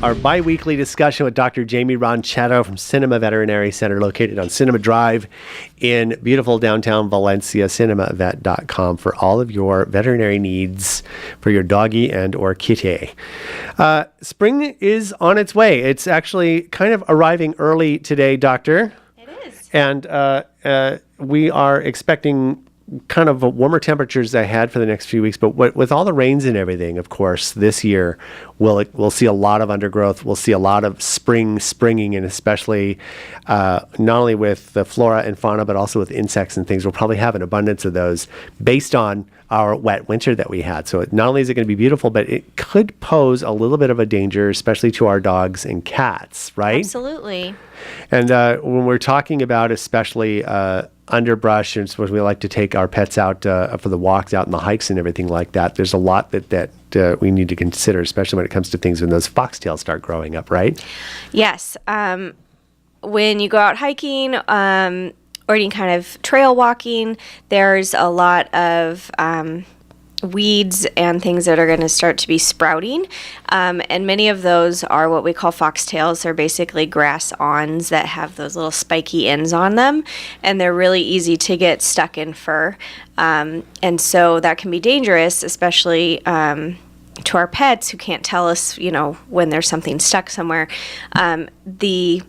our bi-weekly discussion with Dr. Jaimie Ronchetto from Cinema Veterinary Center, located on Cinema Drive in beautiful downtown Valencia. CinemaVet.com for all of your veterinary needs for your doggy and or kitty. Spring is on its way. It's actually kind of arriving early today, Doctor. It is. And we are expecting kind of warmer temperatures ahead for the next few weeks, but with all the rains and everything, of course, this year we'll see a lot of undergrowth. We'll see a lot of springing, and especially not only with the flora and fauna, but also with insects and things. We'll probably have an abundance of those based on our wet winter that we had. So not only is it going to be beautiful, but it could pose a little bit of a danger, especially to our dogs and cats, right? Absolutely. And when we're talking about especially underbrush, and suppose we like to take our pets out for the walks out and the hikes and everything like that, there's a lot that we need to consider, especially when it comes to things when those foxtails start growing up, right? Yes. When you go out hiking or any kind of trail walking, there's a lot of weeds and things that are going to start to be sprouting. And many of those are what we call foxtails. They're basically grass awns that have those little spiky ends on them, and they're really easy to get stuck in fur. And so that can be dangerous, especially to our pets who can't tell us, when there's something stuck somewhere. The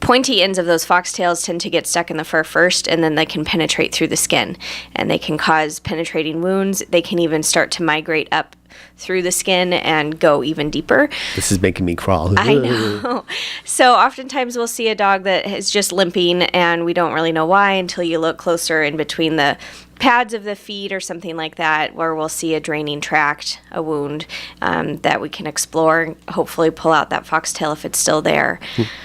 pointy ends of those foxtails tend to get stuck in the fur first, and then they can penetrate through the skin, and they can cause penetrating wounds. They can even start to migrate up through the skin and go even deeper. This is making me crawl. I know. So oftentimes we'll see a dog that is just limping, and we don't really know why until you look closer in between the pads of the feet or something like that, where we'll see a draining tract, a wound that we can explore and hopefully pull out that foxtail if it's still there.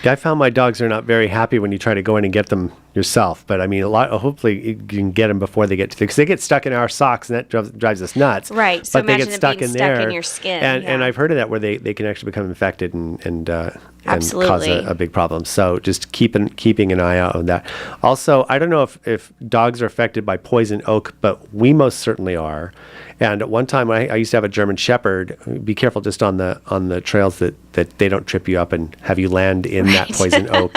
I found my dogs are not very happy when you try to go in and get them yourself, but I mean, hopefully you can get them before they get to, because they get stuck in our socks, and that drives us nuts. Right. So but they imagine get stuck in there, in your skin. and I've heard of that where they can actually become infected and cause a big problem. So just keeping an eye out on that. Also, I don't know if dogs are affected by poison oak, but we most certainly are. And at one time, I used to have a German Shepherd. Be careful just on the trails that they don't trip you up and have you land in that poison oak.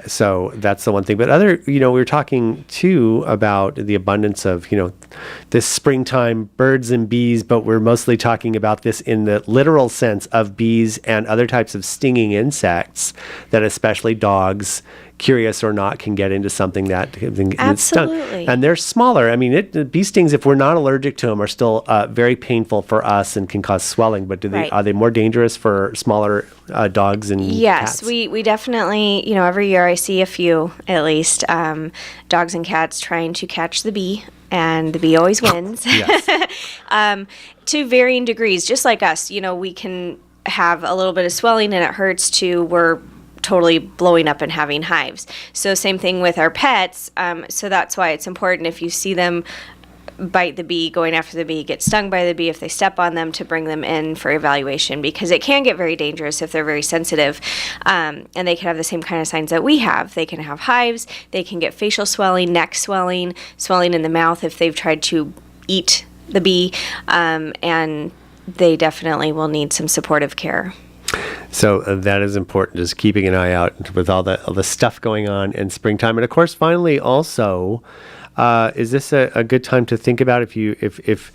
So that's the one thing. But we were talking too about the abundance of, this springtime birds and bees, but we're mostly talking about this in the literal sense of bees and other types of stinging insects that especially dogs, curious or not, can get into something that can stung. And they're smaller. I mean, bee stings, if we're not allergic to them, are still very painful for us and can cause swelling. But are they more dangerous for smaller dogs and yes, cats? we definitely, every year I see a few, at least, dogs and cats trying to catch the bee. And the bee always wins. To varying degrees, just like us. We can have a little bit of swelling and it hurts, to we're totally blowing up and having hives. So same thing with our pets. So that's why it's important, if you see them bite the bee, going after the bee, get stung by the bee, if they step on them, to bring them in for evaluation, because it can get very dangerous if they're very sensitive. And they can have the same kind of signs that we have. They can have hives, they can get facial swelling, neck swelling, swelling in the mouth if they've tried to eat the bee, and they definitely will need some supportive care. So that is important, just keeping an eye out with all the stuff going on in springtime. And of course, finally, also, is this a good time to think about if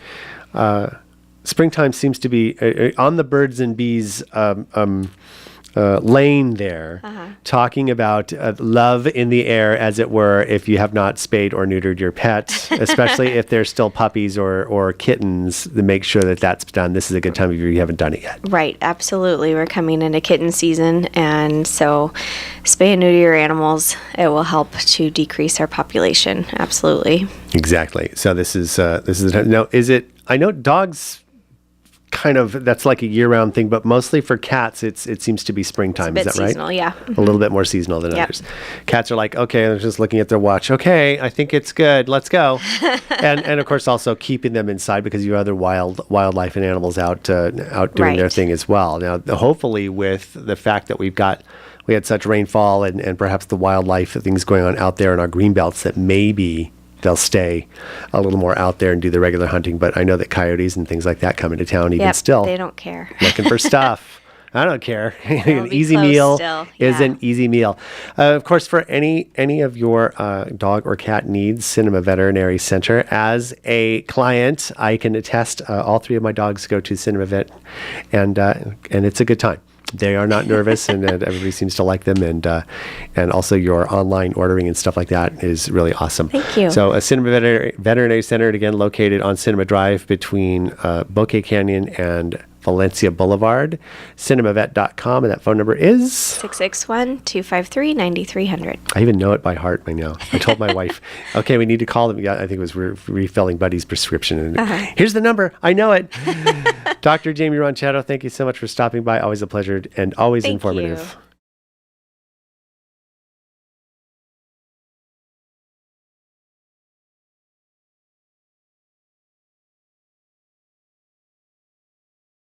springtime seems to be on the birds and bees lane there, talking about love in the air, as it were, if you have not spayed or neutered your pet, especially if they're still puppies or kittens, to make sure that that's done. This is a good time if you haven't done it yet. Right, absolutely. We're coming into kitten season, and so spay and neuter your animals. It will help to decrease our population. Absolutely. Exactly. So this is now, is it, I know dogs kind of, that's like a year-round thing, but mostly for cats, it seems to be springtime. Is that right? Seasonal, yeah. A little bit more seasonal than others. Cats are like, okay, they're just looking at their watch. Okay, I think it's good. Let's go. and of course, also keeping them inside, because you have other wildlife and animals out doing their thing as well. Now, hopefully, with the fact that we had such rainfall and perhaps the wildlife things going on out there in our green belts, that maybe they'll stay a little more out there and do the regular hunting. But I know that coyotes and things like that come into town even still. They don't care. Looking for stuff. I don't care. It'll An be easy close meal still. is Yeah. an easy meal. Of course, for any of your dog or cat needs, Cinema Veterinary Center. As a client, I can attest. All three of my dogs go to Cinema Vet, and it's a good time. They are not nervous, and everybody seems to like them. And also your online ordering and stuff like that is really awesome. Thank you. So a Cinema Veterinary Center, again, located on Cinema Drive between Bouquet Canyon and Valencia Boulevard. CinemaVet.com, and that phone number is 661-253-9300. I even know it by heart by now. I told my wife, okay, we need to call them. Yeah, I think it was refilling Buddy's prescription. And here's the number. I know it. Dr. Jaimie Ronchetto, thank you so much for stopping by. Always a pleasure and always Thank informative. you.